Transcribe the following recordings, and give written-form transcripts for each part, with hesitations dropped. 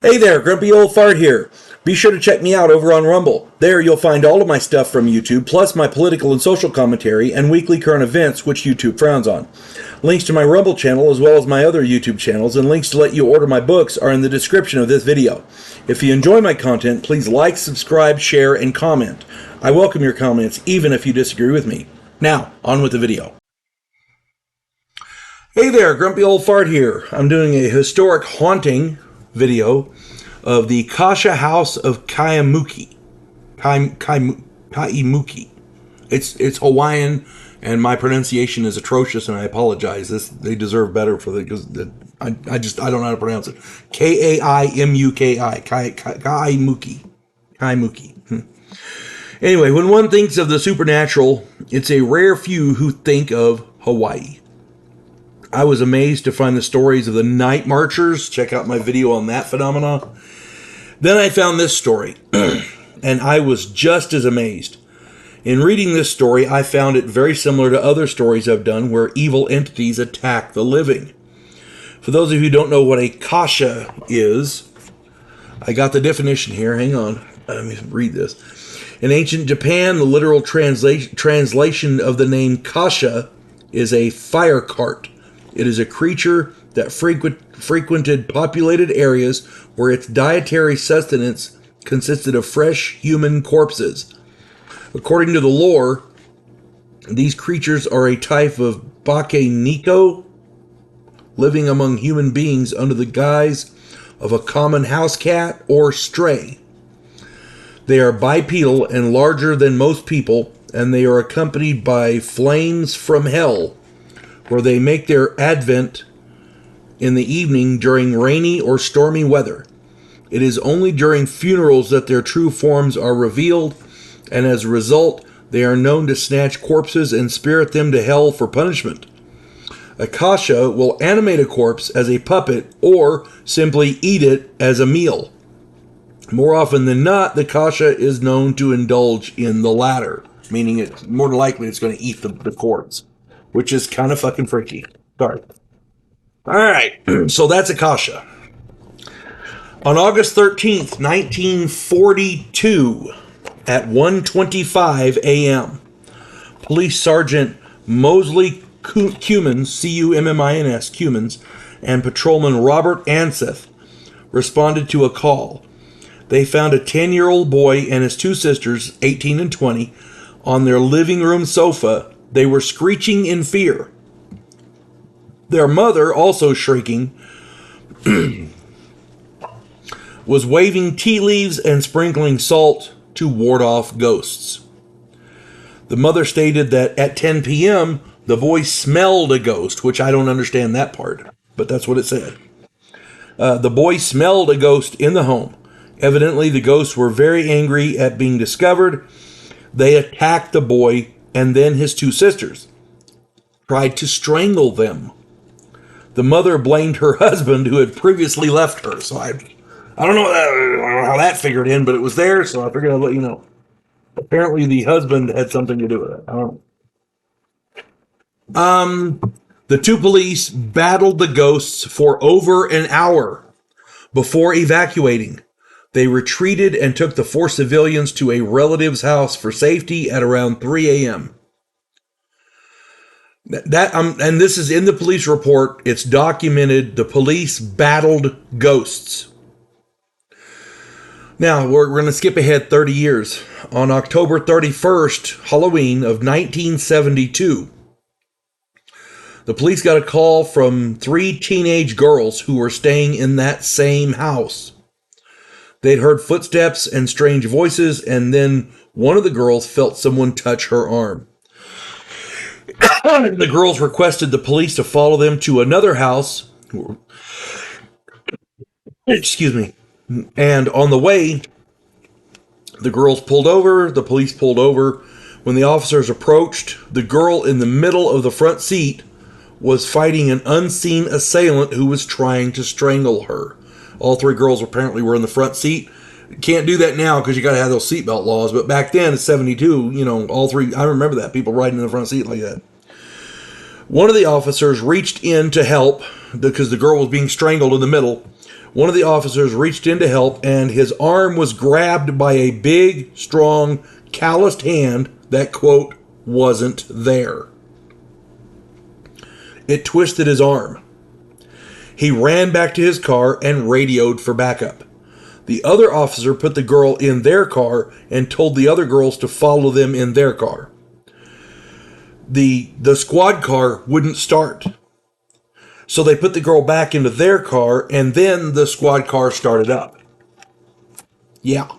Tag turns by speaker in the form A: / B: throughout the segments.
A: Hey there, Grumpy Old Fart here. Be sure to check me out over on Rumble. There you'll find all of my stuff from YouTube, plus my political and social commentary and weekly current events, which YouTube frowns on. Links to my Rumble channel as well as my other YouTube channels and links to let you order my books are in the description of this video. If you enjoy my content, please like, subscribe, share, and comment. I welcome your comments, even if you disagree with me. Now, on with the video. Hey there, Grumpy Old Fart here. I'm doing a historic haunting video of the Kasha House of Kaimuki. Kaimuki. It's Hawaiian, and my pronunciation is atrocious, and I apologize. They deserve better for because I don't know how to pronounce it. Kaimuki. Kaimuki. Anyway, when one thinks of the supernatural, it's a rare few who think of Hawaii. I was amazed to find the stories of the night marchers. Check out my video on that phenomenon. Then I found this story, and I was just as amazed. In reading this story, I found it very similar to other stories I've done where evil entities attack the living. For those of you who don't know what a Kasha is, I got the definition here. Hang on. Let me read this. In ancient Japan, the literal translation of the name Kasha is a fire cart. It is a creature that frequented populated areas where its dietary sustenance consisted of fresh human corpses. According to the lore, these creatures are a type of bakeneko, living among human beings under the guise of a common house cat or stray. They are bipedal and larger than most people, and they are accompanied by flames from hell, where they make their advent in the evening during rainy or stormy weather. It is only during funerals that their true forms are revealed, and as a result, they are known to snatch corpses and spirit them to hell for punishment. A Kasha will animate a corpse as a puppet or simply eat it as a meal. More often than not, the Kasha is known to indulge in the latter, meaning it's more likely it's going to eat the corpse, which is kind of fucking freaky. Sorry. All right, so that's a Kasha. On August 13th, 1942, at 1:25 a.m., Police Sergeant Mosley Cummins, C-U-M-M-I-N-S, Cummins, and Patrolman Robert Anseth responded to a call. They found a 10-year-old boy and his two sisters, 18 and 20, on their living room sofa. They were screeching in fear. Their mother, also shrieking, was waving tea leaves and sprinkling salt to ward off ghosts. The mother stated that at 10 p.m., the boy smelled a ghost, which I don't understand that part, but that's what it said. The boy smelled a ghost in the home. Evidently, the ghosts were very angry at being discovered. They attacked the boy and then his two sisters, tried to strangle them. The mother blamed her husband, who had previously left her. So I don't know how that figured in, but it was there, so I figured I'd let you know. Apparently, the husband had something to do with it. I don't know. The two police battled the ghosts for over an hour before evacuating. They retreated and took the four civilians to a relative's house for safety at around 3 a.m. And this is in the police report. It's documented. The police battled ghosts. Now, we're going to skip ahead 30 years. On October 31st, Halloween of 1972, the police got a call from three teenage girls who were staying in that same house. They'd heard footsteps and strange voices, and then one of the girls felt someone touch her arm. The girls requested the police to follow them to another house. Excuse me. And on the way, the girls pulled over. The police pulled over. When the officers approached, the girl in the middle of the front seat was fighting an unseen assailant who was trying to strangle her. All three girls apparently were in the front seat. Can't do that now because you got to have those seatbelt laws. But back then, in 72, all three, I remember that, people riding in the front seat like that. One of the officers reached in to help because the girl was being strangled in the middle. One of the officers reached in to help, and his arm was grabbed by a big, strong, calloused hand that, quote, wasn't there. It twisted his arm. He ran back to his car and radioed for backup. The other officer put the girl in their car and told the other girls to follow them in their car. The squad car wouldn't start. So they put the girl back into their car, and then the squad car started up. Yeah.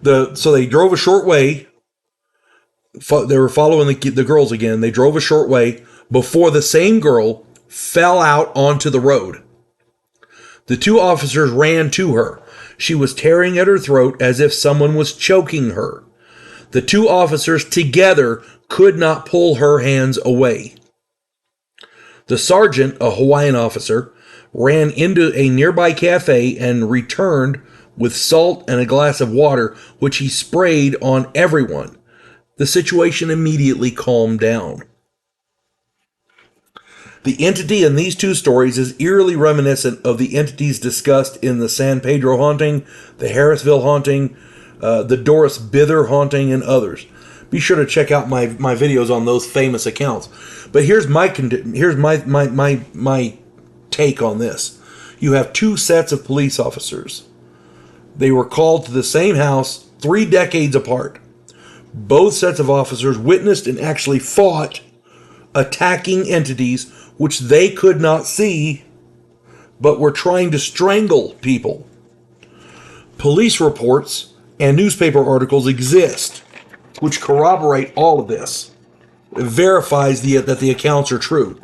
A: So they drove a short way. They were following the girls again. They drove a short way before the same girl fell out onto the road. The two officers ran to her. She was tearing at her throat as if someone was choking her. The two officers together could not pull her hands away. The sergeant, a Hawaiian officer, ran into a nearby cafe and returned with salt and a glass of water, which he sprayed on everyone. The situation immediately calmed down. The entity in these two stories is eerily reminiscent of the entities discussed in the San Pedro haunting, the Harrisville haunting, the Doris Bither haunting, and others. Be sure to check out my videos on those famous accounts. But here's my take on this. You have two sets of police officers. They were called to the same house 3 decades apart. Both sets of officers witnessed and actually fought attacking entities which they could not see, but were trying to strangle people. Police reports and newspaper articles exist which corroborate all of this. It verifies that the accounts are true.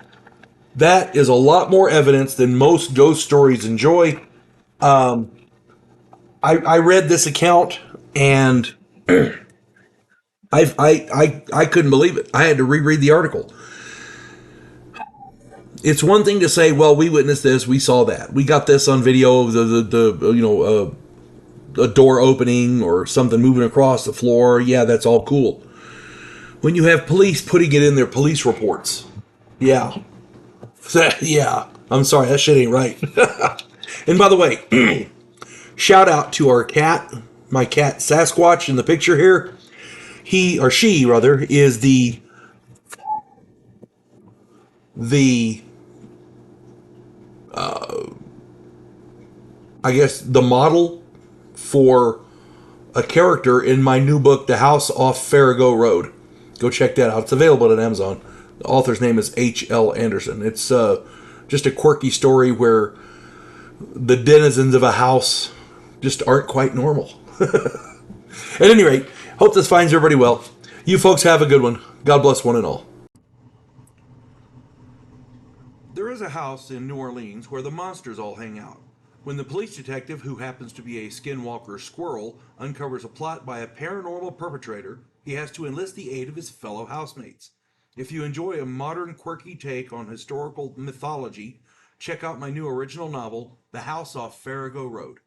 A: That is a lot more evidence than most ghost stories enjoy. I read this account and I couldn't believe it. I had to reread the article. It's one thing to say, well, we witnessed this, we saw that, we got this on video of a door opening or something moving across the floor. Yeah, that's all cool. When you have police putting it in their police reports, yeah, yeah, I'm sorry, that shit ain't right. And by the way, shout out to our cat, my cat Sasquatch in the picture here. He, or she rather, is the I guess the model for a character in my new book, The House off Farrago Road. Go check that out. It's available on Amazon. The author's name is H.L. Anderson. It's just a quirky story where the denizens of a house just aren't quite normal. At any rate, hope this finds everybody well. You folks have a good one. God bless one and all. There is a house in New Orleans where the monsters all hang out. When the police detective, who happens to be a skinwalker squirrel, uncovers a plot by a paranormal perpetrator, he has to enlist the aid of his fellow housemates. If you enjoy a modern, quirky take on historical mythology, check out my new original novel, The House off Farrago Road.